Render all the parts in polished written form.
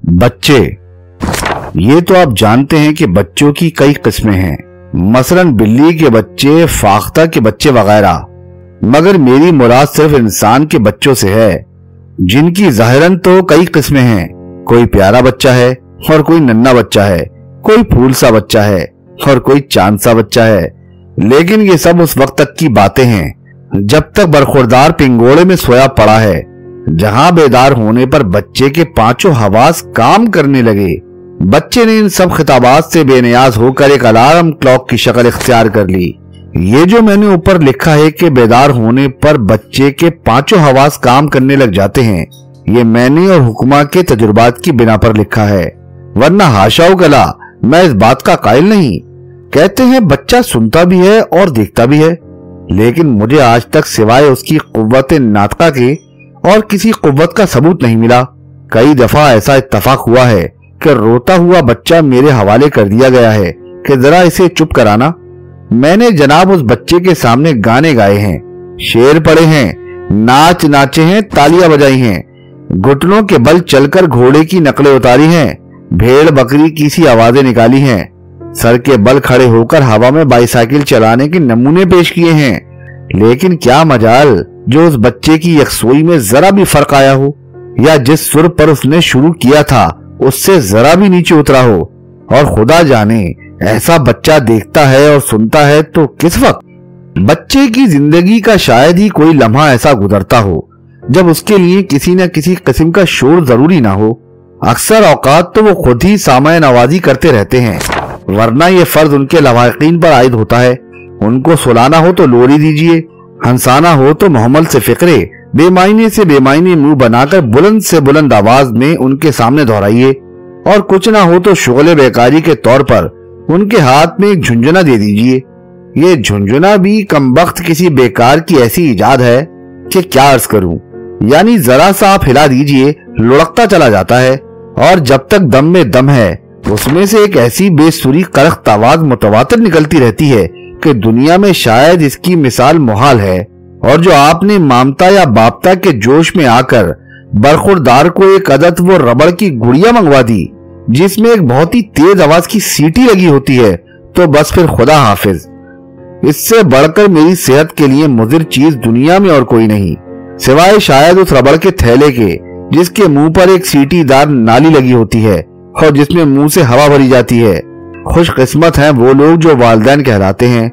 बच्चे। ये तो आप जानते हैं कि बच्चों की कई किस्में हैं, मसलन बिल्ली के बच्चे, फाख्ता के बच्चे वगैरह। मगर मेरी मुराद सिर्फ इंसान के बच्चों से है, जिनकी ज़ाहिरन तो कई किस्में हैं। कोई प्यारा बच्चा है और कोई नन्हा बच्चा है, कोई फूल सा बच्चा है और कोई चांद सा बच्चा है। लेकिन ये सब उस वक्त तक की बातें हैं जब तक बरखुरदार पिंगोड़े में सोया पड़ा है, जहां बेदार होने पर बच्चे के पांचों हवास काम करने लगे। बच्चे ने इन सब खिताबात से बेनियाज होकर एक अलार्म क्लॉक की शक्ल इख्तियार कर ली। ये जो मैंने ऊपर लिखा है कि बेदार होने पर बच्चे के पांचों हवास काम करने लग जाते हैं, ये मैंने और हुक्मा के तजुर्बात की बिना पर लिखा है, वरना हाशाओ कला मैं इस बात का कायल नहीं। कहते हैं बच्चा सुनता भी है और देखता भी है, लेकिन मुझे आज तक सिवाय उसकी कुव्वत नातका के और किसी कुव्वत का सबूत नहीं मिला। कई दफा ऐसा इत्तफाक हुआ है कि रोता हुआ बच्चा मेरे हवाले कर दिया गया है कि जरा इसे चुप कराना। मैंने जनाब उस बच्चे के सामने गाने गाए हैं, शेर पढ़े हैं, नाच नाचे हैं, तालियां बजाई हैं, घुटनों के बल चलकर घोड़े की नकलें उतारी हैं, भेड़ बकरी की सी आवाजें निकाली हैं, सर के बल खड़े होकर हवा में बाईसाइकिल चलाने के नमूने पेश किए हैं। लेकिन क्या मजाल जो उस बच्चे की यकसोई में जरा भी फर्क आया हो, या जिस सुर पर उसने शुरू किया था उससे जरा भी नीचे उतरा हो। और खुदा जाने ऐसा बच्चा देखता है और सुनता है तो किस वक्त। बच्चे की जिंदगी का शायद ही कोई लम्हा ऐसा गुजरता हो जब उसके लिए किसी न किसी किस्म का शोर जरूरी ना हो। अक्सर औकात तो वो खुद ही सामाय नवाजी करते रहते हैं, वरना ये फर्ज उनके लवाकिन पर आयद होता है। उनको सुलाना हो तो लोरी दीजिए, हंसाना हो तो मोहम्मद से फिक्रे बेमायने से बेमायने मुंह बनाकर बुलंद से बुलंद आवाज में उनके सामने दोहराइए, और कुछ ना हो तो शुगले बेकारी के तौर पर उनके हाथ में एक झुंझुना दे दीजिए। ये झुंझुना भी कमबख्त किसी बेकार की ऐसी इजाद है कि क्या अर्ज करूं। यानी जरा सा आप हिला दीजिए, लुढ़कता चला जाता है, और जब तक दम में दम है उसमें से एक ऐसी बेसुरी करख्त आवाज मुतवातिर निकलती रहती है कि दुनिया में शायद इसकी मिसाल मुहाल है। और जो आपने मामता या बापता के जोश में आकर बरखुरदार को एक अदद वो रबड़ की गुड़िया मंगवा दी जिसमें एक बहुत ही तेज आवाज की सीटी लगी होती है, तो बस फिर खुदा हाफिज। इससे बढ़कर मेरी सेहत के लिए मुजिर चीज दुनिया में और कोई नहीं, सिवाय शायद उस रबड़ के थैले के जिसके मुंह पर एक सीटीदार नाली लगी होती है और जिसमें मुंह से हवा भरी जाती है। खुशकिस्मत हैं वो लोग जो वालिदैन कहलाते हैं,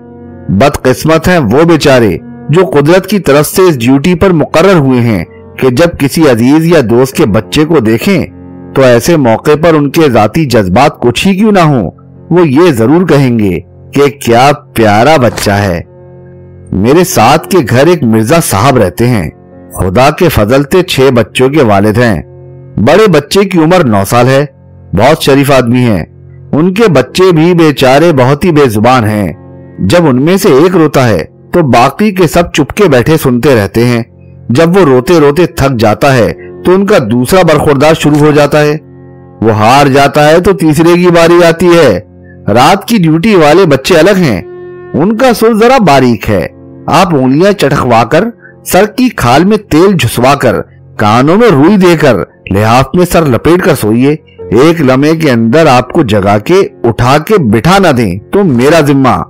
बदकिस्मत हैं वो बेचारे जो कुदरत की तरफ से इस ड्यूटी पर मुकर्रर हुए हैं कि जब किसी अजीज या दोस्त के बच्चे को देखें तो ऐसे मौके पर उनके जाती जज्बात कुछ ही क्यों ना हो, वो ये जरूर कहेंगे कि क्या प्यारा बच्चा है। मेरे साथ के घर एक मिर्जा साहब रहते हैं, खुदा के फजल से 6 बच्चों के वालिद हैं। बड़े बच्चे की उम्र 9 साल है, बहुत शरीफ आदमी हैं। उनके बच्चे भी बेचारे बहुत ही बेजुबान हैं। जब उनमें से एक रोता है तो बाकी के सब चुपके बैठे सुनते रहते हैं। जब वो रोते रोते थक जाता है तो उनका दूसरा बरखुरदार शुरू हो जाता है। वो हार जाता है तो तीसरे की बारी आती है। रात की ड्यूटी वाले बच्चे अलग हैं, उनका सुर जरा बारीक है। आप उंगलियां चटखवाकर, सर की खाल में तेल झुसवाकर, कानों में रुई देकर, लिहाफ में सर लपेट कर सोइए। एक लम्हे के अंदर आपको जगा के उठा के बिठा ना दें तो मेरा जिम्मा।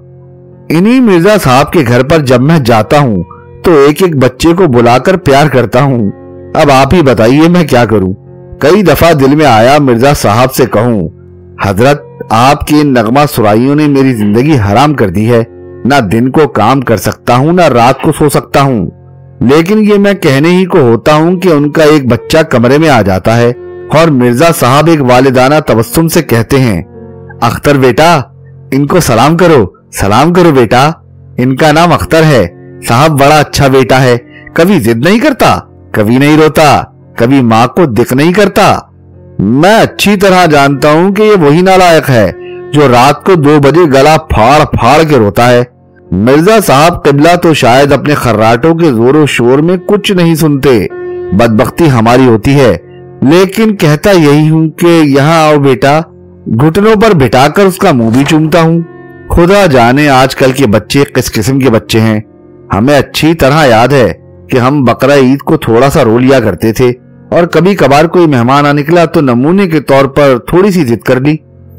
इन्हीं मिर्जा साहब के घर पर जब मैं जाता हूँ तो एक एक बच्चे को बुलाकर प्यार करता हूँ। अब आप ही बताइए मैं क्या करूँ। कई दफा दिल में आया मिर्जा साहब से कहूँ, हजरत आपकी इन नगमा सुराइयों ने मेरी जिंदगी हराम कर दी है। ना दिन को काम कर सकता हूँ ना रात को सो सकता हूँ। लेकिन ये मैं कहने ही को होता हूँ कि उनका एक बच्चा कमरे में आ जाता है और मिर्जा साहब एक वालिदाना तबस्सुम से कहते हैं, अख्तर बेटा इनको सलाम करो बेटा, इनका नाम अख्तर है। साहब बड़ा अच्छा बेटा है, कभी जिद नहीं करता, कभी नहीं रोता, कभी माँ को दिक नहीं करता। मैं अच्छी तरह जानता हूँ कि ये वही नालायक है जो रात को 2 बजे गला फाड़ फाड़ के रोता है। मिर्जा साहब किबला तो शायद अपने खर्राटों के जोरों शोर में कुछ नहीं सुनते, बदबख्ती हमारी होती है। लेकिन कहता यही हूँ कि यहाँ आओ बेटा, घुटनों पर बिठाकर उसका मुंह भी चूमता हूँ। खुदा जाने आजकल के बच्चे किस किस्म के बच्चे हैं। हमें अच्छी तरह याद है कि हम बकरा ईद को थोड़ा सा रो लिया करते थे اور کبھی کبھار کوئی مہمان آ نکلا تو نمونے کے طور پر تھوڑی سی ضد کر لی،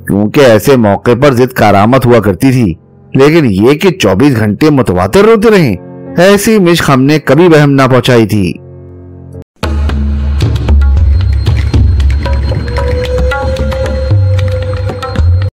کیونکہ ایسے موقع پر ضد کارآمد ہوا کرتی تھی۔ لیکن یہ کہ 24 گھنٹے متواتر روتے رہیں، ایسی مشق ہم نے کبھی وہم نہ پہنچائی تھی۔